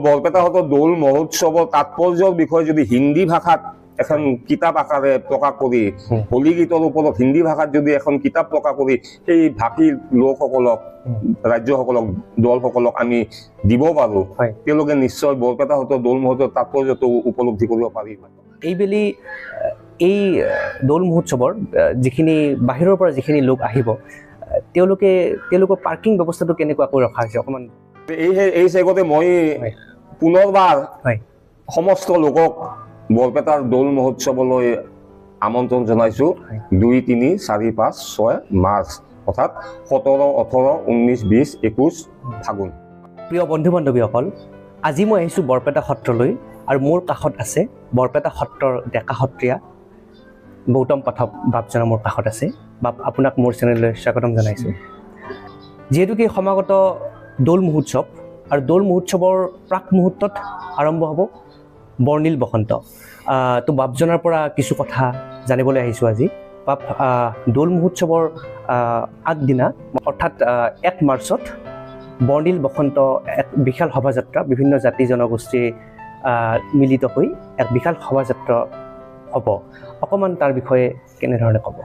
বৰপেটাহঁতৰ দৌল মহোৎসৱৰ তাৎপৰ্যৰ বিষয়ে যদি হিন্দী ভাষাত এখন কিতাপ আকাৰে প্ৰকাশ কৰি হোলী গীতৰ ওপৰত হিন্দী ভাষাত যদি এখন কিতাপ প্ৰকাশ কৰি সেই ভাষী লোকসকলক ৰাজ্যসকলক দলসকলক আমি দিব পাৰো তেওঁলোকে নিশ্চয় বৰপেটাহঁতৰ দৌল মহোৎসৱৰ তাৎপৰ্যটো উপলব্ধি কৰিব পাৰিব। এইবেলি এই দৌল মহোৎসৱৰ যিখিনি বাহিৰৰ পৰা যিখিনি লোক আহিব তেওঁলোকৰ পাৰ্কিং ব্যৱস্থাটো কেনেকুৱাকৈ ৰখা হৈছে অকণমান এই চেগতে মই পুনৰবাৰ সমস্ত লোকক বৰপেটাৰ দৌল মহোৎসৱলৈ আমন্ত্ৰণ জনাইছো 2, 3, 4, 5, 6 মাৰ্চ অৰ্থাৎ 17, 18, 19, 20, 21 ফাগুন। প্ৰিয় বন্ধু বান্ধৱীসকল, আজি মই আহিছোঁ বৰপেটা সত্ৰলৈ আৰু মোৰ কাষত আছে বৰপেটা সত্ৰৰ ডেকা সত্ৰীয়া গৌতম পাঠক বাপজনা মোৰ কাষত আছে। বাপ, আপোনাক মোৰ চেনেললৈ স্বাগতম জনাইছোঁ। যিহেতুকে সমাগত দৌল মহোৎসৱ আৰু দৌল মহোৎসৱৰ প্ৰাক মুহূৰ্তত আৰম্ভ হ'ব বৰ্ণিল বসন্ত। তো বাপজনাৰ পৰা কিছু কথা জানিবলৈ আহিছোঁ আজি। বাপ, দৌল মহোৎসৱৰ আগদিনা অৰ্থাৎ 1 মাৰ্চত বৰ্ণিল বসন্ত এক বিশাল শোভাযাত্ৰা বিভিন্ন জাতি জনগোষ্ঠী মিলিত হৈ এক বিশাল শোভাযাত্ৰা হ'ব। অকণমান তাৰ বিষয়ে কেনেধৰণে ক'ব?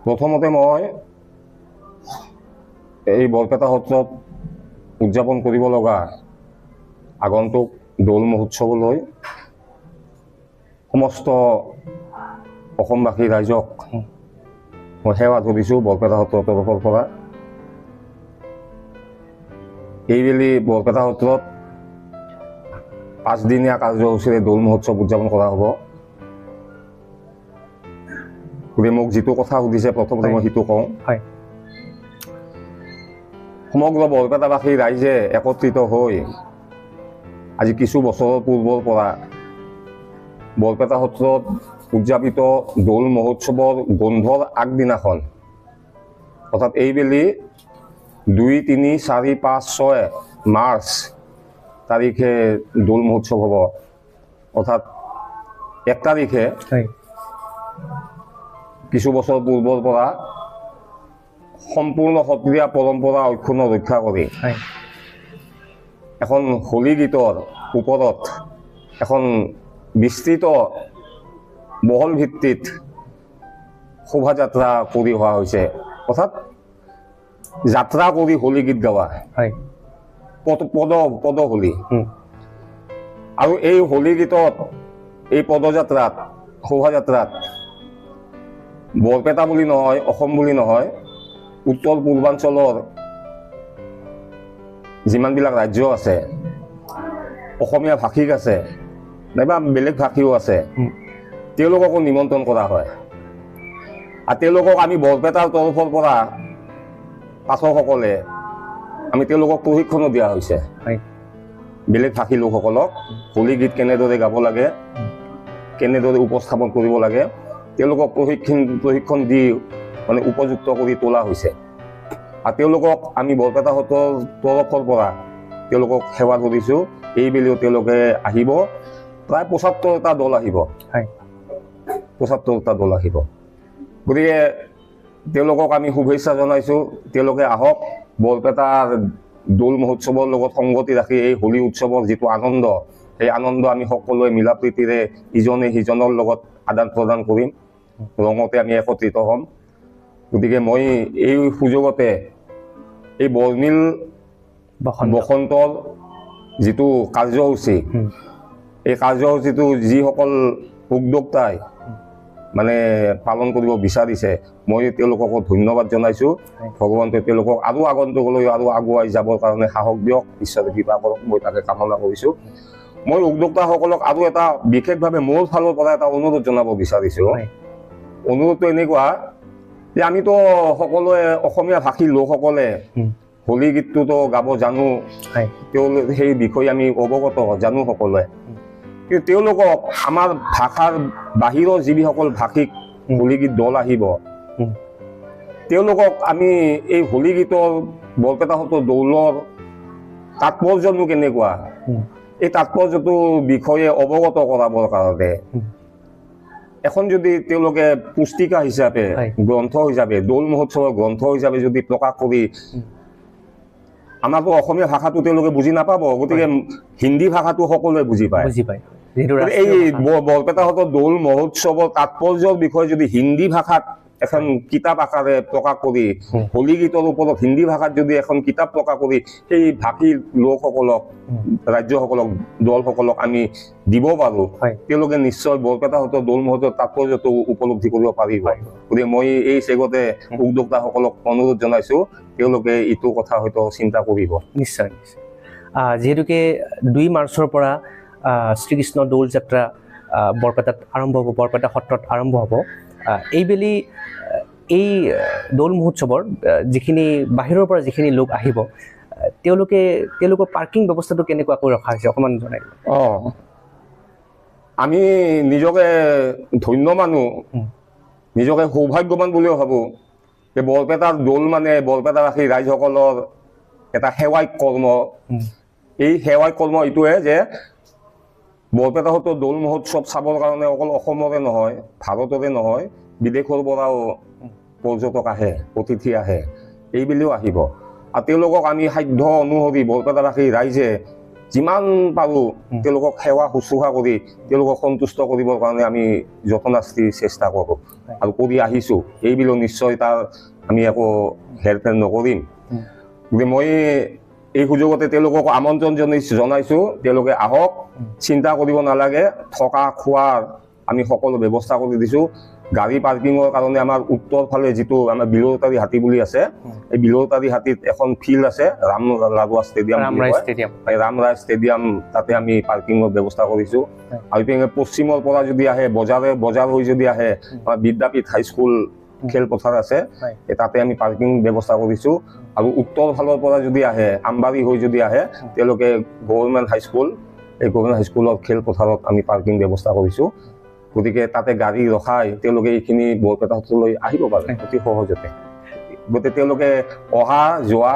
প্ৰথমতে মই এই বৰপেটা সত্ৰত উদযাপন কৰিব লগা আগন্তুক দৌল মহোৎসৱলৈ সমস্ত অসমবাসী ৰাইজক মই সেৱা ধৰিছোঁ বৰপেটা সত্ৰৰ তৰফৰ পৰা। এইবেলি বৰপেটা সত্ৰত 5 দিনীয়া কাৰ্যসূচীৰে দৌল মহোৎসৱ উদযাপন কৰা হ'ব। গতিকে মোক যিটো কথা সুধিছে প্ৰথমতে মই সিটো কওঁ। সমগ্ৰ বৰপেটাবাসী ৰাইজে একত্ৰিত হৈ আজি কিছু বছৰৰ পূৰ্বৰ পৰা বৰপেটা সত্ৰত উদযাপিত দৌল মহোৎসৱৰ গোন্ধৰ আগদিনাখন অৰ্থাৎ এইবেলি 2, 3, 4, 5, 6 মাৰ্চ তাৰিখে দৌল মহোৎসৱ হ'ব। অৰ্থাৎ 1 তাৰিখে কিছু বছৰ পূৰ্বৰ পৰা সম্পূৰ্ণ সত্ৰীয়া পৰম্পৰা অক্ষুণ্ণ ৰক্ষা কৰি এখন হোলী গীতৰ ওপৰত এখন বিস্তৃত বহল ভিত্তিত শোভাযাত্ৰা কৰি অহা হৈছে। অৰ্থাৎ যাত্ৰা কৰি হোলী গীত গাৱা পদ হোলী। আৰু এই হোলী গীতত এই পদযাত্ৰাত শোভাযাত্ৰাত বৰপেটা বুলি নহয়, অসম বুলি নহয়, উত্তৰ পূৰ্বাঞ্চলৰ যিমানবিলাক ৰাজ্য আছে, অসমীয়া ভাষিক আছে নাইবা বেলেগ ভাষীও আছে, তেওঁলোককো নিমন্ত্ৰণ কৰা হয়। আৰু তেওঁলোকক আমি বৰপেটাৰ তৰফৰ পৰা পাঠকসকলে আমি তেওঁলোকক প্ৰশিক্ষণো দিয়া হৈছে। বেলেগ ভাষী লোকসকলক হোলী গীত কেনেদৰে গাব লাগে, কেনেদৰে উপস্থাপন কৰিব লাগে তেওঁলোকক প্ৰশিক্ষণ দি মানে উপযুক্ত কৰি তোলা হৈছে। আৰু তেওঁলোকক আমি বৰপেটা সত্ৰৰ তৰফৰ পৰা তেওঁলোকক সেৱা কৰিছোঁ। এইবেলিও তেওঁলোকে আহিব, প্ৰায় 75টা দল আহিব। 75টা দল আহিব। গতিকে তেওঁলোকক আমি শুভেচ্ছা জনাইছোঁ। তেওঁলোকে আহক, বৰপেটাৰ দৌল মহোৎসৱৰ লগত সংগতি ৰাখি এই হোলী উৎসৱৰ যিটো আনন্দ, সেই আনন্দ আমি সকলোৱে মিলা প্ৰীতিৰে ইজনে সিজনৰ লগত আদান প্ৰদান কৰিম, ৰঙতে আমি একত্ৰিত হ'ম। গতিকে মই এই সুযোগতে এই বৰ্ণিল বসন্তৰ যিটো কাৰ্যসূচী, এই কাৰ্যসূচীটো যিসকল উদ্যোক্তাই মানে পালন কৰিব বিচাৰিছে মই তেওঁলোককো ধন্যবাদ জনাইছোঁ। ভগৱন্তই তেওঁলোকক আৰু আগন্তুকলৈ আৰু আগুৱাই যাবৰ কাৰণে সাহস দিয়ক, ঈশ্বৰে কৃপা কৰক, মই তাকে কামনা কৰিছোঁ। মই উদ্যোক্তাসকলক আৰু এটা বিশেষভাৱে মোৰ ফালৰ পৰা এটা অনুৰোধ জনাব বিচাৰিছোঁ। অনুৰোধটো এনেকুৱা যে আমিতো সকলোৱে অসমীয়া ভাষী লোকসকলে হোলী গীতটোতো গাব জানো, তেওঁলোকে সেই বিষয়ে আমি অৱগত জানো সকলোৱে। কিন্তু তেওঁলোকক আমাৰ ভাষাৰ বাহিৰৰ যিসকল ভাষিক হোলী গীত দল আহিব, তেওঁলোকক আমি এই হোলী গীতৰ বৰপেটা সত্ৰৰ দৌলৰ তাৎপৰ্যনো কেনেকুৱা, এই তাৎপৰ্যটোৰ বিষয়ে অৱগত কৰাবৰ কাৰণে এখন যদি তেওঁলোকে পুস্তিকা হিচাপে গ্ৰন্থ হিচাপে দৌল মহোৎসৱৰ গ্ৰন্থ হিচাপে যদি প্ৰকাশ কৰি আমাৰতো অসমীয়া ভাষাটো তেওঁলোকে বুজি নাপাব, গতিকে হিন্দী ভাষাটো সকলোৱে বুজি পায়। বুজি পায় যিহেতু এই ৰাষ্ট্ৰীয় ভাষা। বৰপেটা সত্ৰৰ দৌল মহোৎসৱৰ তাৎপৰ্যৰ বিষয়ে যদি হিন্দী ভাষাত এখন কিতাপ আকাৰে প্ৰকাশ কৰি, হোলী গীতৰ ওপৰত হিন্দী ভাষাত যদি এখন কিতাপ প্ৰকাশ কৰি সেই ভাষী লোকসকলক, ৰাজ্যসকলক, দলসকলক আমি দিব পাৰোঁ, হয়। তেওঁলোকে নিশ্চয় বৰপেটা সত্ৰৰ দৌল মহোৎসৱৰ তাৎপৰ্যটো উপলব্ধি কৰিব পাৰিব। গতিকে মই এই চেগতে উদ্যোক্তাসকলক অনুৰোধ জনাইছোঁ, তেওঁলোকে এইটো কথা হয়তো চিন্তা কৰিব। নিশ্চয় নিশ্চয়। যিহেতুকে 2 মাৰ্চৰ পৰা শ্ৰীকৃষ্ণ দৌল যাত্ৰা বৰপেটাত আৰম্ভ হ'ব, বৰপেটা সত্ৰত আৰম্ভ হ'ব। এইবেলি এই দৌল মহোৎসৱৰ যিখিনি বাহিৰৰ পৰা যিখিনি লোক আহিব, তেওঁলোকৰ পাৰ্কিং ব্যৱস্থাটো কেনেকুৱাকৈ ৰখা হৈছে অকণমান জনাই দিব। আমি নিজকে ধন্য মানুহ, নিজকে সৌভাগ্যৱান বুলিও ভাবোঁ যে বৰপেটাৰ দৌল মানে বৰপেটাবাসী ৰাইজসকলৰ এটা সেৱাইক কৰ্ম। এই সেৱাইক কৰ্ম এইটোৱে যে বৰপেটা সত্ৰৰ দৌল মহোৎসৱ চাবৰ কাৰণে অকল অসমৰে নহয়, ভাৰতৰে নহয়, বিদেশৰ পৰাও পৰ্যটক আহে, অতিথি আহে, এইবেলিও আহিব। আৰু তেওঁলোকক আমি সাধ্য অনুসৰি বৰপেটাবাসী ৰাইজে যিমান পাৰোঁ তেওঁলোকক সেৱা শুশ্ৰূষা কৰি তেওঁলোকক সন্তুষ্ট কৰিবৰ কাৰণে আমি যতনাস্তি চেষ্টা কৰোঁ আৰু কৰি আহিছোঁ। এইবিলো নিশ্চয় তাৰ আমি একো হেৰফেৰ নকৰিম। গতিকে মই এই সুযোগতে তেওঁলোকক আমন্ত্ৰণ জনাইছোঁ, তেওঁলোকে আহক, চিন্তা কৰিব নালাগে, থকা খোৱাৰ আমি সকলো ব্যৱস্থা কৰি দিছোঁ। গাড়ী পাৰ্কিঙৰ কাৰণে আমাৰ উত্তৰ ফালে যিটো আমাৰ বিলৌতাৰী হাতী বুলি আছে, এই বিলৌতাৰী হাতীত এখন ফিল্ড আছে, ৰাম ৰাজুৱা ষ্টেডিয়াম, ৰামৰাজ ষ্টেডিয়াম, তাতে আমি পাৰ্কিঙৰ ব্যৱস্থা কৰিছোঁ। আৰু ইপিনে পশ্চিমৰ পৰা যদি আহে, বজাৰ হৈ যদি আহে, আমাৰ বিদ্যাপীঠ হাইস্কুল খেলপথাৰ আছে, তাতে আমি পাৰ্কিং ব্যৱস্থা কৰিছোঁ। আৰু উত্তৰ ফালৰ পৰা যদি আহে, আমবাৰী হৈ যদি আহে, তেওঁলোকে গভৰ্ণমেণ্ট হাইস্কুল, এই গভৰ্ণমেণ্ট হাইস্কুলৰ খেলপথাৰত আমি পাৰ্কিং ব্যৱস্থা কৰিছোঁ। গতিকে তাতে গাড়ী ৰখাই তেওঁলোকে এইখিনি বৰপেটা সত্ৰলৈ আহিব পাৰে অতি সহজতে। গতিকে তেওঁলোকে অহা যোৱা,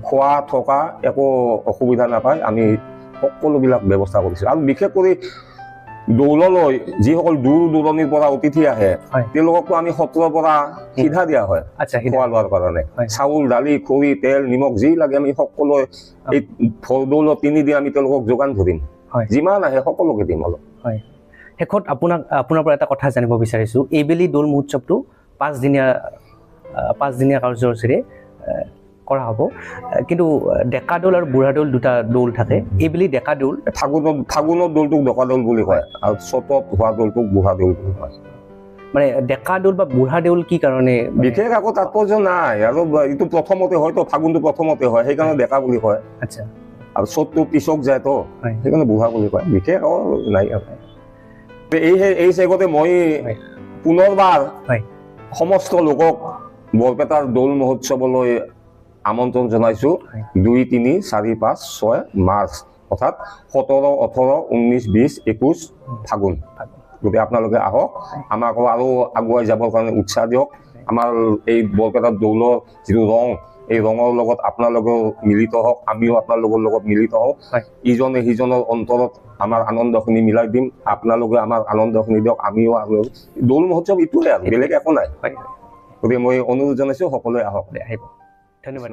খোৱা থকা একো অসুবিধা নাপায়, আমি সকলোবিলাক ব্যৱস্থা কৰিছোঁ। আৰু বিশেষ কৰি দৌললৈ যিসকল দূৰ দূৰণিৰ পৰা অতিথি আহে, তেওঁলোককতো আমি সত্ৰৰ পৰা সিধা দিয়া হয় খোৱা লোৱাৰ কাৰণে। চাউল, দালি, খৰি, তেল, নিমখ যি লাগে আমি সকলোৱে এই দৌলৰ 3 দিন আমি তেওঁলোকক যোগান ধৰিম, যিমান আহে সকলোকে দিম। অলপ শেষত আপোনাৰ পৰা এটা কথা জানিব বিচাৰিছোঁ, এইবেলি দৌল মহোৎসৱটো 5 দিনীয়া কাৰ্যসূচীৰে কৰা হ'ব, কিন্তু ডেকা দৌল আৰু বুঢ়া দৌল দুটা দৌল থাকে। এইবেলি ডেকা দৌল, ফাগুনৰ দৌলটোক ডেকা দৌল বুলি কয় আৰু চ'তত হোৱা দৌলটোক বুঢ়া দৌল বুলি কয়। মানে ডেকা দৌল বা বুঢ়া দৌল কি কাৰণে? বিশেষ একো তাৎপৰ্য নাই, আৰু এইটো প্ৰথমতে হয়তো ফাগুনটো প্ৰথমতে হয়, সেইকাৰণে ডেকা বুলি কয়। আচ্ছা। আৰু চ'তটো পিছক যায় তো, সেইকাৰণে বুঢ়া বুলি কয়, বিশেষ নাই। এই চেগতে মই পুনৰবাৰ সমস্ত লোকক বৰপেটাৰ দৌল মহোৎসৱলৈ আমন্ত্ৰণ জনাইছোঁ। 2, 3, 4, 5, 6 মাৰ্চ, অৰ্থাৎ 17, 18, 19, 20, 21 ফাগুন। গতিকে আপোনালোকে আহক, আমাক আৰু আগুৱাই যাবৰ কাৰণে উৎসাহ দিয়ক। আমাৰ এই বৰপেটাৰ দৌলৰ যিটো ৰং, এই ৰঙৰ লগত আপোনালোকেও মিলিত হওক, আমিও আপোনালোকৰ লগত মিলিত হওঁ। ইজনে সিজনৰ অন্তৰত আমাৰ আনন্দখিনি মিলাই দিম, আপোনালোকে আমাৰ আনন্দখিনি দিয়ক, আমিও দৌল মহোৎসৱ এইটোৱে আৰু বেলেগ একো নাই। গতিকে মই অনুৰোধ জনাইছোঁ সকলোৱে আহক। আহিব। ধন্যবাদ।